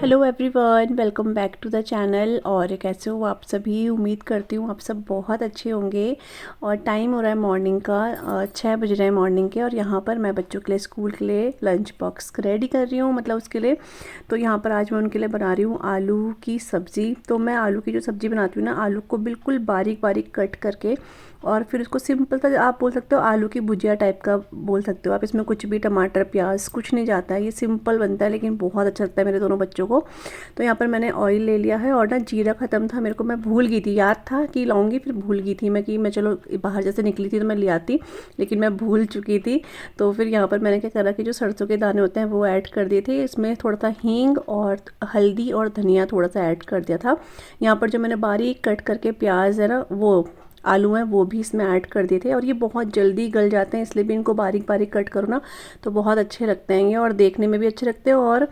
Hello everyone, welcome back to the channel. और कैसे हो आप सभी? उम्मीद करती हूँ आप सब बहुत अच्छे होंगे। और टाइम हो रहा है मॉर्निंग का 6 बज रहे हैं मॉर्निंग के। और यहाँ पर मैं बच्चों के लिए स्कूल के लिए लंच बॉक्स रेडी कर रही हूँ, मतलब उसके लिए। तो यहाँ पर आज मैं उनके लिए बना रही हूँ आलू की सब्ज़ी। तो मैं आलू की जो सब्ज़ी बनाती हूँ ना, आलू को बिल्कुल बारीक बारीक कट करके और फिर उसको सिंपल सा आप बोल सकते हो आलू की भुजिया टाइप का बोल सकते हो आप। इसमें कुछ भी टमाटर प्याज कुछ नहीं जाता है, ये सिंपल बनता है लेकिन बहुत अच्छा लगता है मेरे दोनों बच्चों को। तो यहाँ पर मैंने ऑयल ले लिया है और ना जीरा ख़त्म था मेरे को, मैं भूल गई थी, याद था कि लाऊंगी फिर भूल गई थी मैं कि मैं चलो बाहर जैसे निकली थी तो मैं ले आती, लेकिन मैं भूल चुकी थी। तो फिर यहाँ पर मैंने क्या करा कि जो सरसों के दाने होते हैं वो ऐड कर दिए थे इसमें, थोड़ा सा हींग और हल्दी और धनिया थोड़ा सा ऐड कर दिया था। यहाँ पर जो मैंने बारीक कट करके प्याज है ना, वो आलू हैं वो भी इसमें ऐड कर दिए थे। और ये बहुत जल्दी गल जाते हैं, इसलिए भी इनको बारीक बारीक कट करो ना तो बहुत अच्छे लगते हैं ये, और देखने में भी अच्छे लगते हैं और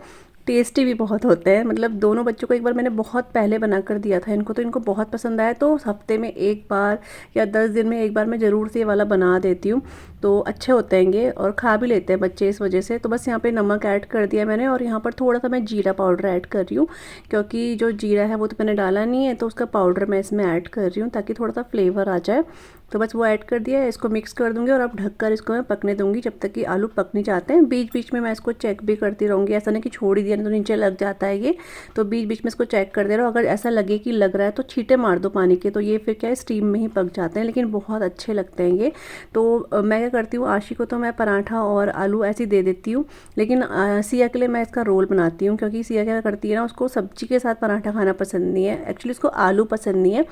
टेस्टी भी बहुत होते हैं। मतलब दोनों बच्चों को एक बार मैंने बहुत पहले बना कर दिया था इनको, तो इनको बहुत पसंद आया। तो हफ्ते में एक बार या 10 दिन में एक बार मैं ज़रूर से ये वाला बना देती हूँ। तो अच्छे होते हैं ये और खा भी लेते हैं बच्चे इस वजह से। तो बस यहाँ पे नमक ऐड कर दिया मैंने, और यहाँ पर थोड़ा सा मैं जीरा पाउडर ऐड कर रही हूँ, क्योंकि जो जीरा है वो तो मैंने डाला नहीं है, तो उसका पाउडर मैं इसमें ऐड कर रही हूँ ताकि थोड़ा सा फ्लेवर आ जाए। तो बस वो ऐड कर दिया है, इसको मिक्स कर दूंगी और अब ढककर इसको मैं पकने दूंगी जब तक कि आलू पक नहीं जाते हैं। बीच बीच में मैं इसको चेक भी करती रहूँगी, ऐसा नहीं कि छोड़ ही दिया नहीं तो नीचे लग जाता है ये। तो बीच बीच में इसको चेक कर दे रहा हूँ, अगर ऐसा लगे कि लग रहा है तो छींटे मार दो पानी के, तो ये फिर क्या है स्टीम में ही पक जाते हैं, लेकिन बहुत अच्छे लगते हैं ये। तो मैं क्या करती हूँ, आशी को तो मैं पराठा और आलू ऐसे ही दे देती हूँ, लेकिन सिया के लिए मैं इसका रोल बनाती हूँ, क्योंकि सिया क्या करती है ना, उसको सब्जी के साथ पराठा खाना पसंद नहीं है, एक्चुअली उसको आलू पसंद नहीं है।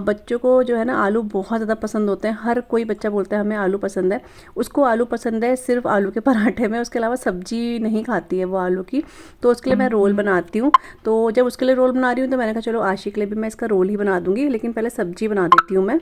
बच्चों को जो है ना आलू बहुत ज़्यादा पसंद होते हैं, हर कोई बच्चा बोलता है हमें आलू पसंद है। उसको आलू पसंद है सिर्फ आलू के पराठे में, उसके अलावा सब्जी नहीं खाती है वो आलू की। तो उसके लिए मैं रोल बनाती हूँ। तो जब उसके लिए रोल बना रही हूँ तो मैंने कहा चलो आशी के लिए भी मैं इसका रोल ही बना दूँगी, लेकिन पहले सब्जी बना देती हूँ मैं।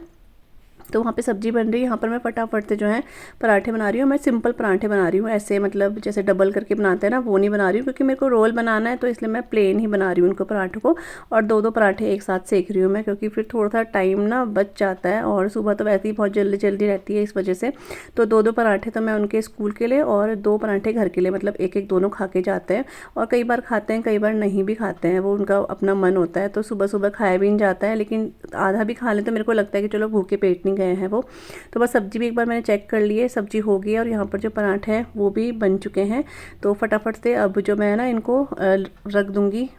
तो वहाँ पे सब्जी बन रही है, यहाँ पर मैं फटाफट से जो है पराठे बना रही हूँ। मैं सिंपल पराठे बना रही हूँ, ऐसे मतलब जैसे डबल करके बनाते हैं ना वो नहीं बना रही हूँ, क्योंकि मेरे को रोल बनाना है, तो इसलिए मैं प्लेन ही बना रही हूँ उनको पराठों को। और दो दो पराठे एक साथ सेक रही हूँ मैं, क्योंकि फिर थोड़ा सा टाइम ना बच जाता है, और सुबह तो वैसे ही बहुत जल्दी जल्दी रहती है इस वजह से। तो दो दो पराठे तो मैं उनके स्कूल के लिए और दो पराठे घर के लिए, मतलब एक एक दोनों खा के जाते हैं। और कई बार खाते हैं कई बार नहीं भी खाते हैं, वो उनका अपना मन होता है। तो सुबह सुबह खाया भी नहीं जाता है, लेकिन आधा भी खा लें तो मेरे को लगता है कि चलो भूखे पेट नहीं गए हैं वो। तो बस सब्ज़ी भी एक बार मैंने चेक कर ली है, सब्ज़ी हो गई है, और यहाँ पर जो पराठे हैं वो भी बन चुके हैं। तो फटाफट से अब जो मैं ना इनको रख दूँगी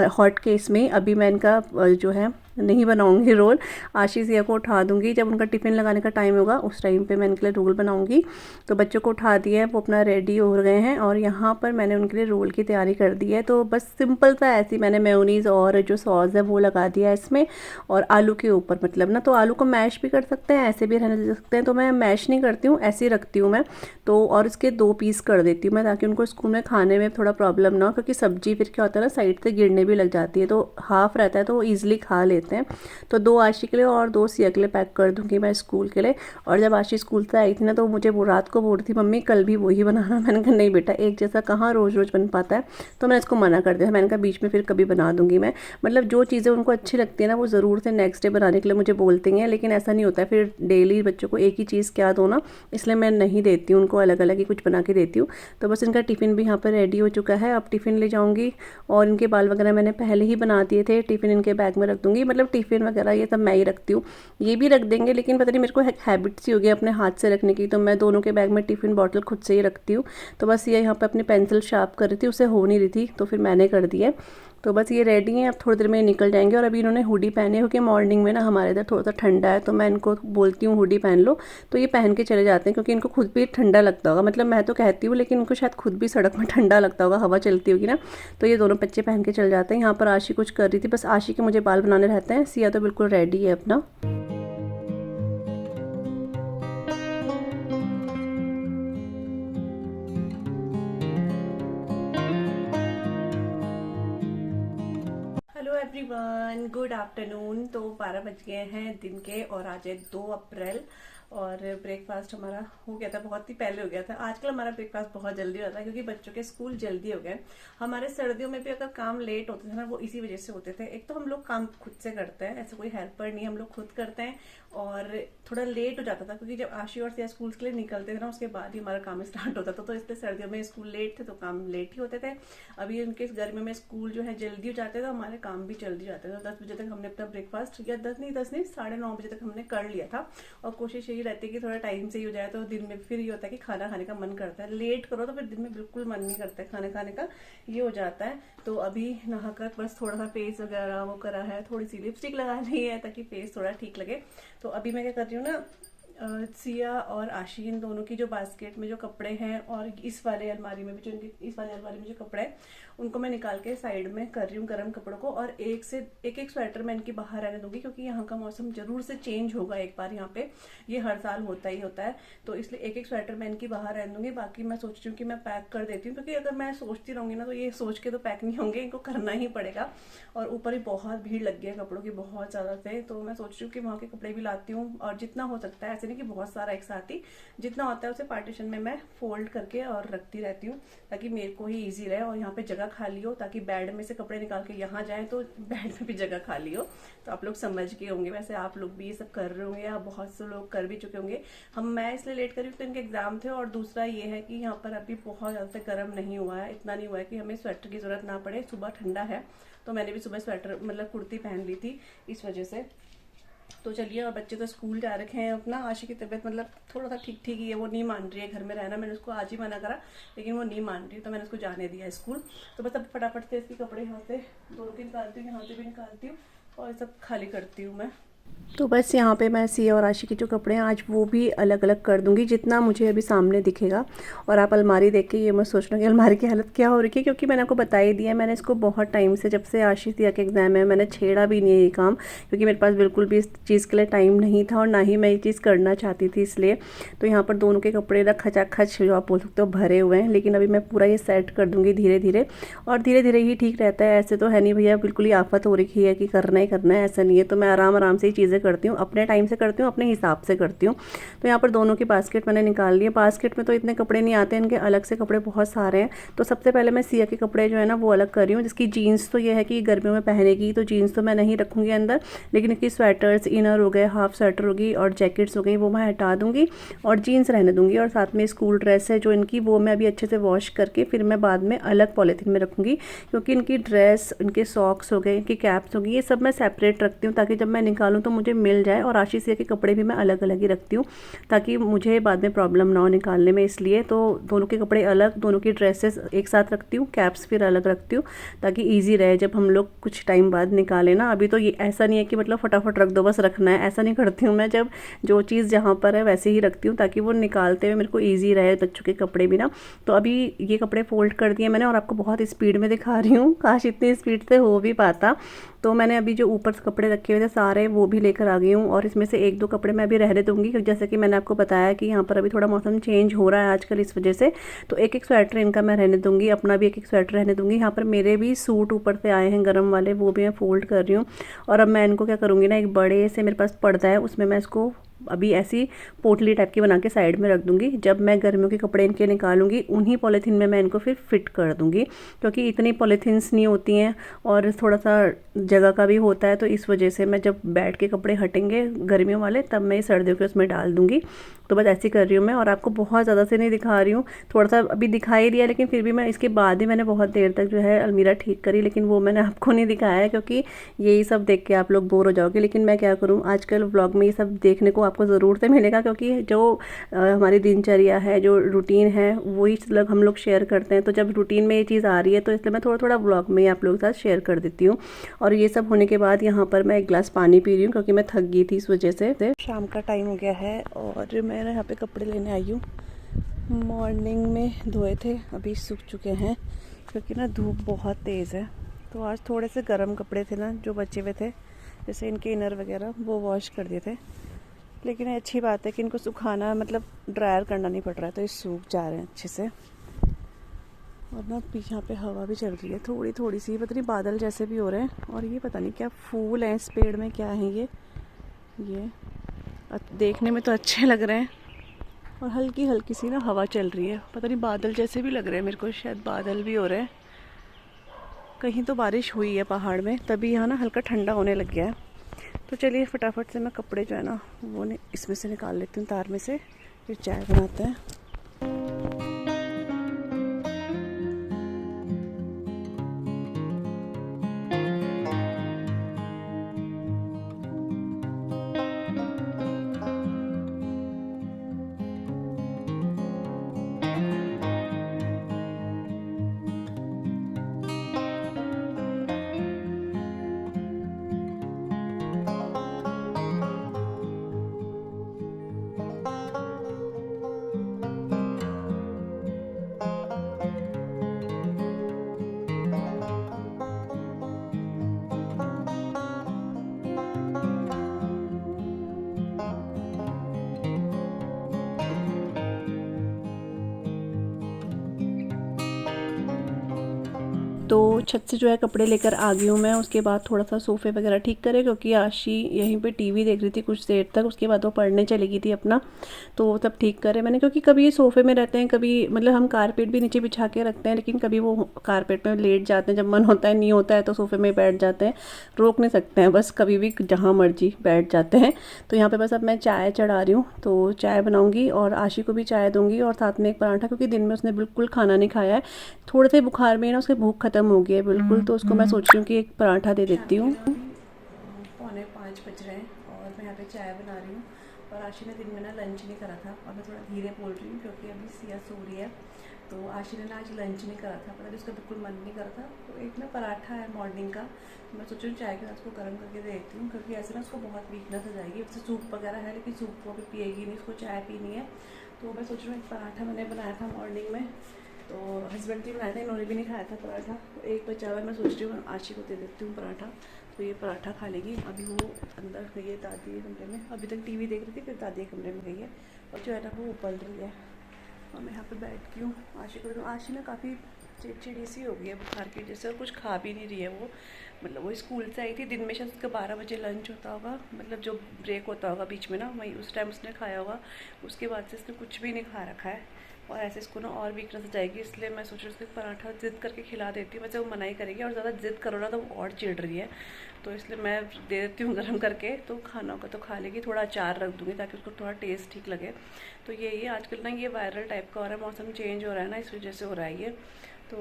हॉट केस में। अभी मैं इनका जो है नहीं बनाऊंगी रोल, आशीष या को उठा दूंगी जब उनका टिफ़िन लगाने का टाइम होगा, उस टाइम पे मैं इनके लिए रोल बनाऊंगी। तो बच्चों को उठा दिया है, वो अपना रेडी हो गए हैं, और यहाँ पर मैंने उनके लिए रोल की तैयारी कर दी है। तो बस सिंपल सा ऐसी मैंने मेयोनीज़ और जो सॉस है वो लगा दिया है इसमें, और आलू के ऊपर मतलब ना, तो आलू को मैश भी कर सकते हैं, ऐसे भी रहने दे सकते हैं। तो मैं मैश नहीं करती हूँ, ऐसे ही रखती हूँ मैं। तो और इसके 2 पीस कर देती हूँ मैं, ताकि उनको स्कूल में खाने में थोड़ा प्रॉब्लम ना हो, क्योंकि सब्जी फिर क्या होता है ना साइड से गिरने भी लग जाती है, तो हाफ रहता है तो वो ईजिली खा लेते हैं। तो 2 आशी के लिए और 2 सिया के लिए पैक कर दूँगी मैं स्कूल के लिए। और जब आशी स्कूल से आई थी ना, तो मुझे वो रात को बोल रही थी मम्मी कल भी वही बनाना। मैंने कहा नहीं बेटा, एक जैसा कहाँ रोज़ रोज़ बन पाता है। तो मैंने इसको मना कर दिया, मैंने कहा बीच में फिर कभी बना दूँगी मैं। मतलब जो चीज़ें उनको अच्छी लगती है ना वो ज़रूर से नेक्स्ट डे बनाने के लिए मुझे बोलती हैं, लेकिन ऐसा नहीं होता है फिर डेली बच्चों को एक ही चीज़ क्या दो ना, इसलिए मैं नहीं देती हूँ उनको, अलग अलग ही कुछ बना के देती हूँ। तो बस इनका टिफ़िन भी यहाँ पर रेडी हो चुका है, अब टिफ़िन ले जाऊँगी। और इनके बाल वगैरह मैंने पहले ही बना दिए थे, टिफ़िन इनके बैग में रख दूँगी। मतलब टिफ़िन वगैरह ये सब मैं ही रखती हूँ, ये भी रख देंगे, लेकिन पता नहीं मेरे को हैबिट सी हो गई अपने हाथ से रखने की, तो मैं दोनों के बैग में टिफ़िन बॉटल खुद से ही रखती हूँ। तो बस ये यहाँ पर अपनी पेंसिल शार्प कर रही थी, उसे हो नहीं रही थी, तो फिर मैंने कर दिया। तो बस ये रेडी हैं, अब थोड़ी देर में निकल जाएंगे। और अभी इन्होंने हुडी पहने, क्योंकि मॉर्निंग में ना हमारे इधर थोड़ा सा ठंडा है, तो मैं इनको बोलती हूँ हुडी पहन लो, तो ये पहन के चले जाते हैं, क्योंकि इनको खुद भी ठंडा लगता होगा। मतलब मैं तो कहती हूँ, लेकिन इनको शायद खुद भी सड़क में ठंडा लगता होगा, हवा चलती होगी ना, तो ये दोनों बच्चे पहन के चले जाते हैं। यहाँ पर आशी कुछ कर रही थी, बस आशी के मुझे बाल बनाने रहते हैं। सिया तो बिल्कुल रेडी है अपना। Hello everyone, everyone, good afternoon. तो 12 बज गए हैं दिन के और आज है 2 अप्रैल और ब्रेकफास्ट हमारा हो गया था, बहुत ही पहले हो गया था। आजकल हमारा ब्रेकफास्ट बहुत जल्दी होता है क्योंकि बच्चों के स्कूल जल्दी हो गए। हमारे सर्दियों में भी अगर काम लेट होते थे ना, वो इसी वजह से होते थे। एक तो हम लोग काम खुद से करते हैं, ऐसे कोई हेल्पर नहीं, हम लोग खुद करते हैं और थोड़ा लेट हो जाता था क्योंकि जब आशी और सिया स्कूल के लिए निकलते थे ना, उसके बाद ही हमारा काम स्टार्ट होता था। तो इसलिए सर्दियों में स्कूल लेट थे तो काम लेट ही होते थे। अभी उनके गर्मी में स्कूल जो है जल्दी हो जाते थे, तो हमारे काम भी जल्दी जाते थे। 10 बजे तक हमने अपना ब्रेकफास्ट, या 10 नहीं 9:30 बजे तक हमने कर लिया था। और कोशिश यही रहती है कि थोड़ा टाइम से ही हो जाए, तो दिन में फिर ये होता है कि खाना खाने का मन करता है। लेट करो तो फिर दिन में बिल्कुल मन नहीं करता है खाना खाने का, ये हो जाता है। तो अभी नहाकर बस थोड़ा सा फेस वगैरह वो करा है, थोड़ी सी लिपस्टिक लगा ली है ताकि फेस थोड़ा ठीक लगे। तो अभी मैं क्या कर रही हूँ ना, सिया और आशी इन दोनों की जो बास्केट में जो कपड़े हैं और इस वाले अलमारी में भी जो इनकी इस वाले अलमारी में जो कपड़े हैं उनको मैं निकाल के साइड में कर रही हूँ गर्म कपड़ों को। और एक स्वेटर मैं इनकी बाहर रहने दूंगी क्योंकि यहाँ का मौसम जरूर से चेंज होगा एक बार यहाँ पे, ये हर साल होता ही होता है। तो इसलिए एक स्वेटर मैं इनकी बाहर रहने दूंगी। बाकी मैं सोच रही हूँ कि मैं पैक कर देती हूँ क्योंकि अगर मैं सोचती रहूंगी ना तो ये सोच के तो पैक नहीं होंगे, इनको करना ही पड़ेगा। और ऊपर ही बहुत भीड़ लग गई है कपड़ों की, बहुत ज़्यादा से। तो मैं सोच रही हूँ कि वहाँ के कपड़े भी लाती हूँ और जितना हो सकता है, ऐसे नहीं कि बहुत सारा एक साथ ही, जितना होता है उसे पार्टीशन में मैं फोल्ड करके और रखती रहती हूँ ताकि मेरे को ही ईजी रहे और यहाँ पे जगह खाली हो, ताकि बेड में से कपड़े निकाल के यहाँ जाए तो बेड में भी जगह खाली हो। तो आप लोग समझ गए होंगे, वैसे आप लोग भी ये सब कर रहे होंगे या बहुत से लोग कर भी चुके होंगे। मैं इसलिए लेट करी तो इनके एग्जाम थे, और दूसरा ये है कि यहाँ पर अभी बहुत ज़्यादा से गर्म नहीं हुआ है, इतना नहीं हुआ है कि हमें स्वेटर की जरूरत ना पड़े। सुबह ठंडा है तो मैंने भी सुबह स्वेटर मतलब कुर्ती पहन ली थी इस वजह से। तो चलिए, और बच्चे तो स्कूल जा रखे हैं अपना। आशी की तबीयत मतलब थोड़ा सा ठीक ठीक ही है, वो नहीं मान रही है घर में रहना। मैंने उसको आज ही मना करा लेकिन वो नहीं मान रही, तो मैंने उसको जाने दिया स्कूल। तो बस अब फटाफट से इसके कपड़े यहाँ से दोनों के निकालती हूँ, यहाँ से भी निकालती हूँ और सब खाली करती हूँ मैं। तो बस यहाँ पे मैं सिया और आशी के जो कपड़े हैं आज वो भी अलग अलग कर दूंगी जितना मुझे अभी सामने दिखेगा। और आप अलमारी देख के ये मत सोचना कि अलमारी की हालत क्या हो रही है, क्योंकि मैंने आपको बता ही दिया है, मैंने इसको बहुत टाइम से, जब से आशी सिया के एग्ज़ाम है, मैंने छेड़ा भी नहीं है ये काम, क्योंकि मेरे पास बिल्कुल भी इस चीज़ के लिए टाइम नहीं था और ना ही मैं ये चीज़ करना चाहती थी इसलिए। तो यहाँ पर दोनों के कपड़े ना खचाखच जो आप बोल सकते हो भरे हुए हैं, लेकिन अभी मैं पूरा ये सेट कर दूँगी धीरे धीरे, और धीरे धीरे ही ठीक रहता है। ऐसे तो है नहीं भैया बिल्कुल ही आफत हो रही है कि करना ही करना है, ऐसा नहीं है। तो मैं आराम आराम से ही चीज़ें करती हूँ, अपने टाइम से करती हूँ, अपने हिसाब से करती हूँ। तो यहाँ पर दोनों की बास्केट मैंने निकाल ली है। बास्केट में तो इतने कपड़े नहीं आते, इनके अलग से कपड़े बहुत सारे हैं। तो सबसे पहले मैं सिया के कपड़े जो है ना वो अलग कर रही हूँ। जिसकी जीन्स तो ये है कि गर्मियों में पहनेगी तो जीन्स तो मैं नहीं रखूँगी अंदर, लेकिन इनकी स्वेटर्स, इनर हो गए, हाफ स्वेटर होगी और जैकेट्स हो गई, वो मैं हटा दूँगी और जीन्स रहने दूँगी। और साथ में स्कूल ड्रेस है जो इनकी, वो मैं अभी अच्छे से वॉश करके फिर मैं बाद में अलग पॉलीथीन में रखूँगी, क्योंकि इनकी ड्रेस, इनके सॉक्स हो गए, इनकी कैप्स हो गई, ये सब मैं सेपरेट रखती हूँ ताकि जब मैं निकालूँ तो मुझे मिल जाए। और आशी सिया के कपड़े भी मैं अलग अलग ही रखती हूँ ताकि मुझे बाद में प्रॉब्लम ना हो निकालने में, इसलिए। तो दोनों के कपड़े अलग, दोनों की ड्रेसेस एक साथ रखती हूँ, कैप्स फिर अलग रखती हूँ ताकि ईजी रहे जब हम लोग कुछ टाइम बाद निकालें ना। अभी तो ये ऐसा नहीं है कि मतलब फटाफट रख दो बस रखना है, ऐसा नहीं करती हूँ मैं। जब जो चीज़ जहाँ पर है वैसे ही रखती हूँ ताकि वो निकालते हुए मेरे को ईजी रहे, बच्चों के कपड़े भी ना। तो अभी ये कपड़े फोल्ड कर दिए मैंने और आपको बहुत स्पीड में दिखा रही हूँ, काश इतनी स्पीड से हो भी पाता। तो मैंने अभी जो ऊपर से कपड़े रखे हुए थे सारे वो भी लेकर आ गई हूँ, और इसमें से 1-2 कपड़े मैं अभी रहने दूँगी क्योंकि जैसे कि मैंने आपको बताया कि यहाँ पर अभी थोड़ा मौसम चेंज हो रहा है आजकल, इस वजह से। तो एक स्वेटर इनका मैं रहने दूँगी, अपना भी एक स्वेटर रहने दूँगी। यहाँ पर मेरे भी सूट ऊपर से आए हैं गर्म वाले, वो भी मैं फोल्ड कर रही हूँ। और अब मैं इनको क्या करूँगी ना, एक बड़े से मेरे पास पर्दा है उसमें मैं इसको अभी ऐसी पोटली टाइप की बना के साइड में रख दूंगी। जब मैं गर्मियों के कपड़े इनके निकालूंगी उन्हीं पॉलीथीन में मैं इनको फिर फिट कर दूंगी, क्योंकि इतनी पॉलीथीन्स नहीं होती हैं और थोड़ा सा जगह का भी होता है। तो इस वजह से मैं जब बैठ के कपड़े हटेंगे गर्मियों वाले तब मैं सर्दियों के उसमें डाल दूंगी। तो बस ऐसे कर रही हूँ मैं, और आपको बहुत ज़्यादा से नहीं दिखा रही हूँ, थोड़ा सा अभी दिखाई दिया, लेकिन फिर भी मैं इसके बाद ही मैंने बहुत देर तक जो है अलमीरा ठीक करी, लेकिन वो मैंने आपको नहीं दिखाया है क्योंकि यही सब देख के आप लोग बोर हो जाओगे। लेकिन मैं क्या करूँ, आजकल व्लॉग में ये सब देखने को आपको ज़रूर से मिलेगा, क्योंकि जो हमारी दिनचर्या है, जो रूटीन है, वही हम लोग शेयर करते हैं। तो जब रूटीन में ये चीज़ आ रही है तो इसलिए मैं थोड़ा थोड़ा व्लॉग में आप लोगों के साथ शेयर कर देती हूँ। और ये सब होने के बाद यहाँ पर मैं एक गिलास पानी पी रही हूँ क्योंकि मैं थक गई थी इस वजह से। शाम का टाइम हो गया है और मैं यहाँ पे कपड़े लेने आई हूँ। मॉर्निंग में धोए थे, अभी सूख चुके हैं क्योंकि ना धूप बहुत तेज़ है। तो आज थोड़े से गर्म कपड़े थे ना जो बचे हुए थे, जैसे इनके इनर वगैरह, वो वॉश कर दिए थे। लेकिन अच्छी बात है कि इनको सुखाना मतलब ड्रायर करना नहीं पड़ रहा है, तो ये सूख जा रहे हैं अच्छे से। और ना पीछे यहाँ पे हवा भी चल रही है थोड़ी थोड़ी सी, पता नहीं बादल जैसे भी हो रहे हैं। और ये पता नहीं क्या फूल हैं इस पेड़ में, क्या है ये देखने में तो अच्छे लग रहे हैं। और हल्की हल्की सी ना हवा चल रही है, पता नहीं बादल जैसे भी लग रहे हैं मेरे को, शायद बादल भी हो रहे हैं। कहीं तो बारिश हुई है पहाड़ में, तभी यहाँ ना हल्का ठंडा होने लग गया है। तो चलिए फटाफट से मैं कपड़े जो है ना वो इसमें से निकाल लेती हूँ, तार में से, फिर चाय बनाते हैं। तो छत से जो है कपड़े लेकर आ गई हूँ मैं। उसके बाद थोड़ा सा सोफ़े वगैरह ठीक करे, क्योंकि आशी यहीं पे टीवी देख रही थी कुछ देर तक, उसके बाद वो पढ़ने चली गई थी अपना, तो वो सब ठीक करे मैंने। क्योंकि कभी ये सोफ़े में रहते हैं, कभी मतलब हम कारपेट भी नीचे बिछा के रखते हैं, लेकिन कभी वो कारपेट में लेट जाते हैं, जब मन होता है, नहीं होता है तो सोफ़े में बैठ जाते हैं, रोक नहीं सकते हैं, बस कभी भी जहाँ मर्जी बैठ जाते हैं। तो यहाँ पर बस अब मैं चाय चढ़ा रही हूँ, तो चाय बनाऊँगी और आशी को भी चाय दूँगी, और साथ में एक पराठा, क्योंकि दिन में उसने बिल्कुल खाना नहीं खाया है, थोड़े से बुखार में ना उसके भूख खत्म हो गई है बिल्कुल। तो उसको मैं सोच रही हूँ कि एक पराठा दे देती हूँ। 4:45 बज रहे हैं और मैं यहाँ पे चाय बना रही हूँ। और आशी ने दिन में ना लंच नहीं करा था, और मैं थोड़ा धीरे बोल रही हूँ क्योंकि अभी सिया सो रही है। तो आशी ने ना आज लंच नहीं करा था, पता नहीं उसका बिल्कुल मन नहीं करा था। तो एक ना पराठा है मॉर्निंग का, तो मैं सोच रही हूँ चाय के साथ उसको गर्म करके दे देती हूँ, क्योंकि ऐसे ना उसको बहुत वीकनेस हो जाएगी। वैसे सूप वगैरह है, लेकिन सूप को अभी पिएगी नहीं, उसको चाय पीनी है। तो मैं सोच रही हूँ एक पराठा मैंने बनाया था मॉर्निंग में, तो हस्बैंड भी बनाया था, इन्होंने भी नहीं खाया था पराठा, तो एक बचा हुआ मैं सोच रही हूँ आशी को दे देती हूँ पराठा। तो ये पराठा खा लेगी। अभी वो अंदर गई है दादी के कमरे में, अभी तक टीवी देख रही थी, फिर दादी के कमरे में गई है, और जो है ना वो उबल रही है, और मैं यहाँ पे बैठ गई हूँ। आशी को तो आशी ना काफ़ी चिड़चिड़ी सी हो गई है बुखार की वजह से, और कुछ खा भी नहीं रही है वो। मतलब वो स्कूल से आई थी, दिन में शायद उसका 12 बजे लंच होता होगा, मतलब जो ब्रेक होता होगा बीच में ना, वही उस टाइम उसने खाया होगा। उसके बाद से उसने कुछ भी नहीं खा रखा है, और ऐसे इसको ना और वीकनेस हो जाएगी, इसलिए मैं सोच रही हूँ उसको पराठा ज़िद करके खिला देती हूँ। वैसे वो मना ही करेगी, और ज़्यादा ज़िद करो ना तो वो और चिढ़ रही है, तो इसलिए मैं दे देती हूँ गर्म करके, तो खाना होगा तो खा लेगी। थोड़ा अचार रख दूँगी ताकि उसको थोड़ा टेस्ट ठीक लगे। तो ये आजकल ना ये वायरल टाइप का हो रहा है, मौसम चेंज हो रहा है ना, इस वजह से हो रहा है ये। तो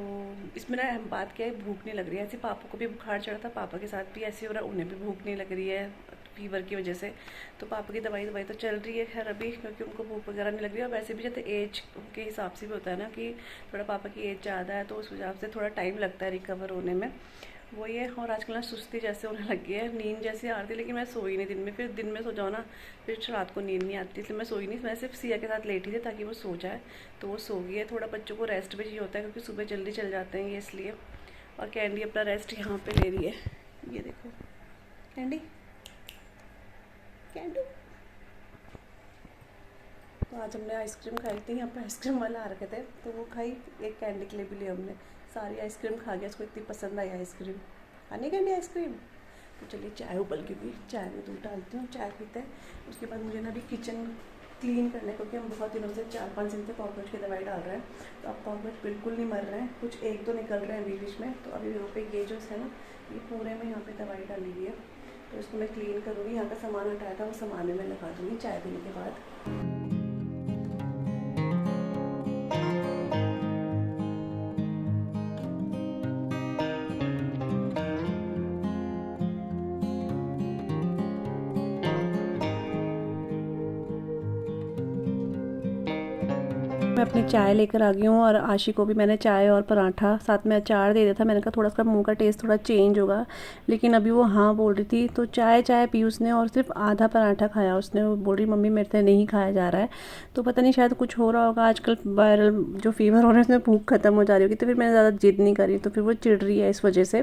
इसमें ना बात क्या है, भूख नहीं लग रही है। ऐसे पापा को भी बुखार चढ़ा था, पापा के साथ भी ऐसे हो रहा है, उन्हें भी भूख नहीं लग रही है फीवर की वजह से। तो पापा की दवाई तो चल रही है खैर अभी, क्योंकि उनको भूख वगैरह नहीं लग रही है। और वैसे भी जैसे एज के हिसाब से भी होता है ना, कि थोड़ा पापा की एज ज़्यादा है, तो उस हिसाब से थोड़ा टाइम लगता है रिकवर होने में, वो ये। और आजकल ना सुस्ती जैसे होने लग गई है, नींद जैसी आ रही थी, लेकिन मैं सोई नहीं दिन में। फिर दिन में सो जाओ ना, फिर रात को नींद नहीं आती, इसलिए मैं सोई नहीं। मैं सिर्फ सिया के साथ लेटी थी ताकि वो सो जाए, तो वो सो गई है। थोड़ा बच्चों को रेस्ट भी चाहिए होता है, क्योंकि सुबह जल्दी चल जाते हैं ये, इसलिए। और कैंडी अपना रेस्ट यहाँ पे ले रही है, ये देखो कैंडी, कैंडी। तो आज हमने आइसक्रीम खाई थी, यहाँ पर आइसक्रीम वाला आ रखे थे, तो वो खाई। एक कैंडी के लिए भी लिया हमने, सारी आइसक्रीम खा गया, उसको इतनी पसंद आई आइसक्रीम। खाने कैंडी आइसक्रीम। तो चलिए चाय उबल गई हुई, चाय में दूध डालती हूँ, चाय पीते हैं। उसके बाद मुझे ना अभी किचन क्लीन करने, क्योंकि हम बहुत दिनों से 4-5 दिन से कॉकरोच की दवाई डाल रहे हैं, तो अब कॉकरोच बिल्कुल नहीं मर रहे हैं, कुछ एक दो निकल रहे हैं बीच बीच में। तो अभी यहाँ पे ये जो है ना, ये पूरे में यहाँ पे दवाई डाली हुई है, तो इसको मैं क्लीन करूँगी। यहाँ का सामान हटाया था, वो सामान में लगा दूँगी चाय पीने के बाद। मैं अपनी चाय लेकर आ गई हूँ, और आशी को भी मैंने चाय और पराठा साथ में अचार दे दिया था। मैंने कहा थोड़ा सा मुंह का टेस्ट थोड़ा चेंज होगा, लेकिन अभी वो हाँ बोल रही थी, तो चाय पी उसने, और सिर्फ आधा पराठा खाया उसने। वो बोल रही मम्मी मेरे से नहीं खाया जा रहा है, तो पता नहीं शायद कुछ हो रहा होगा आजकल, वायरल जो फीवर हो रहा है उसमें भूख खत्म हो जा रही होगी। तो फिर मैंने ज़्यादा जिद नहीं करी, तो फिर वो चिढ़ रही है इस वजह से।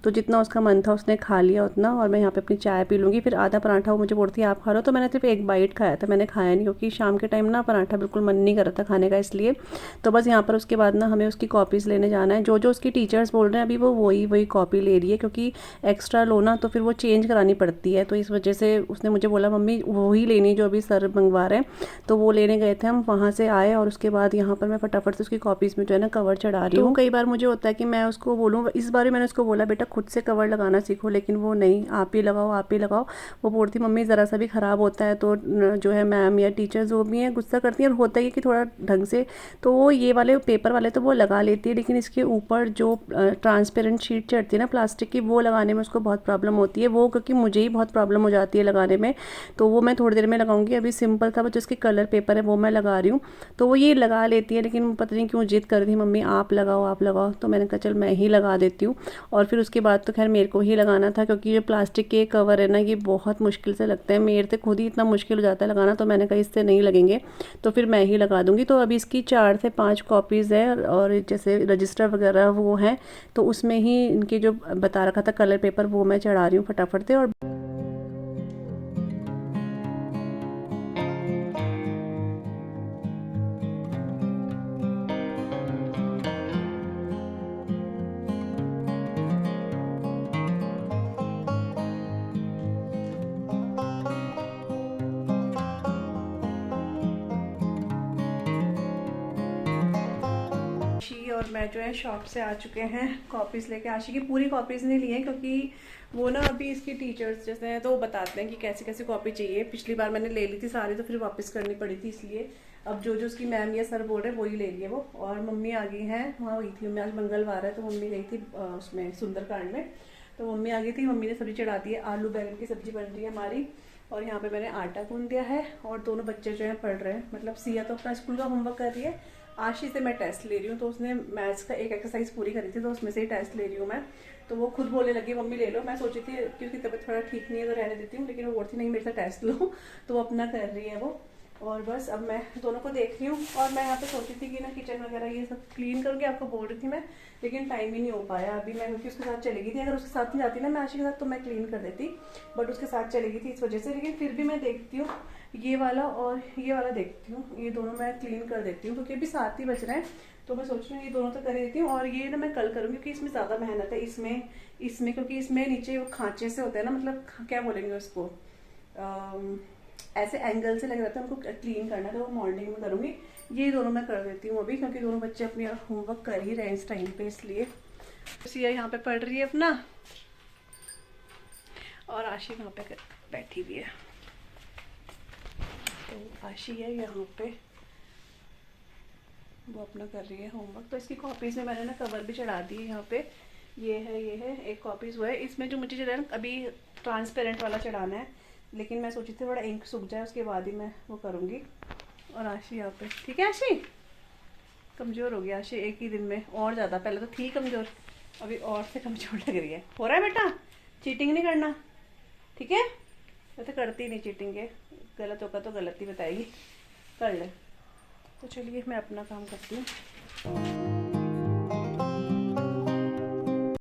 तो जितना उसका मन था उसने खा लिया उतना, और मैं यहाँ पर अपनी चाय पी लूँगी। फिर आधा पराठा वो मुझे बोलती है आप खा लो, तो मैंने सिर्फ एक बाइट खाया था, मैंने खाया नहीं, क्योंकि शाम के टाइम ना पराठा बिल्कुल मन नहीं कर रहा था खाने का, इसलिए। तो बस यहाँ पर उसके बाद ना हमें उसकी कॉपीज़ लेने जाना है। जो जो उसकी टीचर्स बोल रहे हैं अभी वो वही कॉपी ले रही है, क्योंकि एक्स्ट्रा लो ना तो फिर वो चेंज करानी पड़ती है। तो इस वजह से उसने मुझे बोला मम्मी वही लेनी जो अभी सर मंगवा रहे हैं। तो वो लेने गए थे हम, वहाँ से आए और उसके बाद यहाँ पर मैं फटाफट से उसकी कॉपीज़ में जो है ना कवर चढ़ा रही हूँ। तो कई बार मुझे होता है कि मैं उसको बोलूँ, इस बार मैंने उसको बोला बेटा खुद से कवर लगाना सीखो, लेकिन वो नहीं, आप ही लगाओ आप ही लगाओ। वो बोलती मम्मी ज़रा सा भी ख़राब होता है तो जो है मैम या टीचर जो भी हैं गुस्सा करती हैं, और होता ही है कि थोड़ा ढंग से। तो वो ये वाले पेपर वाले तो वो लगा लेती है, लेकिन इसके ऊपर जो ट्रांसपेरेंट शीट चढ़ती है ना प्लास्टिक की, वो लगाने में उसको बहुत प्रॉब्लम होती है। वो क्योंकि मुझे ही बहुत प्रॉब्लम हो जाती है लगाने में, तो वो मैं थोड़ी देर में लगाऊंगी। अभी सिंपल था, जो इसके कलर पेपर है वो मैं लगा रही हूँ। तो वो ये लगा लेती है, लेकिन पता नहीं क्यों जिद कर रही मम्मी आप लगाओ आप लगाओ। तो मैंने कहा चल मैं ही लगा देती हूँ। और फिर उसके बाद तो खैर मेरे को ही लगाना था, क्योंकि ये प्लास्टिक के कवर है ना ये बहुत मुश्किल से लगते हैं, मेरे से खुद ही इतना मुश्किल हो जाता है लगाना। तो मैंने कहा इससे नहीं लगेंगे तो फिर मैं ही लगा दूँगी। तो अभी इसकी 4 से 5 कॉपीज़ है, और जैसे रजिस्टर वगैरह वो हैं, तो उसमें ही इनके जो बता रखा था कलर पेपर वो मैं चढ़ा रही हूँ फटाफट से। और आशी और मैं जो है शॉप से आ चुके हैं कॉपीज़ लेके। आशी की पूरी कॉपीज़ नहीं ली हैं, क्योंकि वो ना अभी इसकी टीचर्स जैसे हैं तो वो बताते हैं कि कैसी कैसी कॉपी चाहिए। पिछली बार मैंने ले ली थी सारी, तो फिर वापस करनी पड़ी थी, इसलिए अब जो जो उसकी मैम या सर बोल रहे हैं वही ले लिए वो। और मम्मी आ गई हैं, वहाँ गई थी मैं, आज मंगलवार है तो मम्मी गई थी उसमें सुंदरकांड में। तो मम्मी आ गई थी, मम्मी ने सब्जी चढ़ा दी है, आलू बैगन की सब्जी बन रही है हमारी। और यहाँ पे मैंने आटा गूंद दिया है, और दोनों बच्चे जो हैं पढ़ रहे हैं। मतलब सिया तो अपना स्कूल का होमवर्क कर रही है, आशी से मैं टेस्ट ले रही हूँ। तो उसने मैथ्स का एक एक्सरसाइज पूरी करी थी, तो उसमें से ही टेस्ट ले रही हूँ मैं। तो वो खुद बोलने लगी मम्मी ले लो। मैं सोची थी क्योंकि तबीयत थोड़ा ठीक नहीं है तो रहने देती हूँ, लेकिन वो बोलती नहीं मेरे साथ टेस्ट लो। तो वो अपना कर रही है वो। और बस अब मैं दोनों को देख रही हूँ। और मैं यहाँ पे सोची थी कि ना किचन वगैरह ये सब क्लीन करूँगी, आपको बोल रही थी मैं, लेकिन टाइम ही नहीं हो पाया अभी। मैं क्योंकि उसके साथ चली गई थी, अगर उसके साथ नहीं जाती ना मैं आशी के साथ तो मैं क्लीन कर देती, बट उसके साथ चली गई थी इस वजह से। लेकिन फिर भी मैं देखती हूँ ये वाला और ये वाला देखती हूँ, ये दोनों मैं क्लीन कर देती हूँ, क्योंकि अभी 7 ही बज रहे हैं। तो मैं सोच रही हूँ ये दोनों तो कर ही देती हूँ, और ये ना मैं कल करूँगी, क्योंकि इसमें ज़्यादा मेहनत है। इसमें इसमें क्योंकि इसमें नीचे वो खांचे से होते हैं ना, मतलब क्या बोलेंगे उसको, ऐसे एंगल से लगे रहते हैं, उनको क्लीन करना है, तो वो मॉर्निंग में करूँगी। ये दोनों मैं कर देती हूँ अभी, क्योंकि दोनों बच्चे अपनी होमवर्क कर ही रहे हैं इस टाइम पे, इसलिए। सिया यहाँ पे पढ़ रही है अपना, और आशी वहाँ पे बैठी हुई है। तो आशी है यहाँ पे, वो अपना कर रही है होमवर्क। तो इसकी कॉपीज़ में मैंने ना कवर भी चढ़ा दी है यहाँ पे। ये है एक कॉपीज़ वो है। इसमें जो मुझे जो है अभी ट्रांसपेरेंट वाला चढ़ाना है, लेकिन मैं सोची थी थोड़ा इंक सूख जाए उसके बाद ही मैं वो करूँगी। और आशी यहाँ पे, ठीक है आशी कमज़ोर हो गई आशी एक ही दिन में, और ज़्यादा, पहले तो थी कमज़ोर, अभी और से कमज़ोर लग रही है। हो रहा है बेटा, चीटिंग नहीं करना, ठीक है? वैसे करती नहीं चीटिंग के, गलत होगा तो गलत ही बताएगी, कर ले। तो चलिए मैं अपना काम करती हूँ।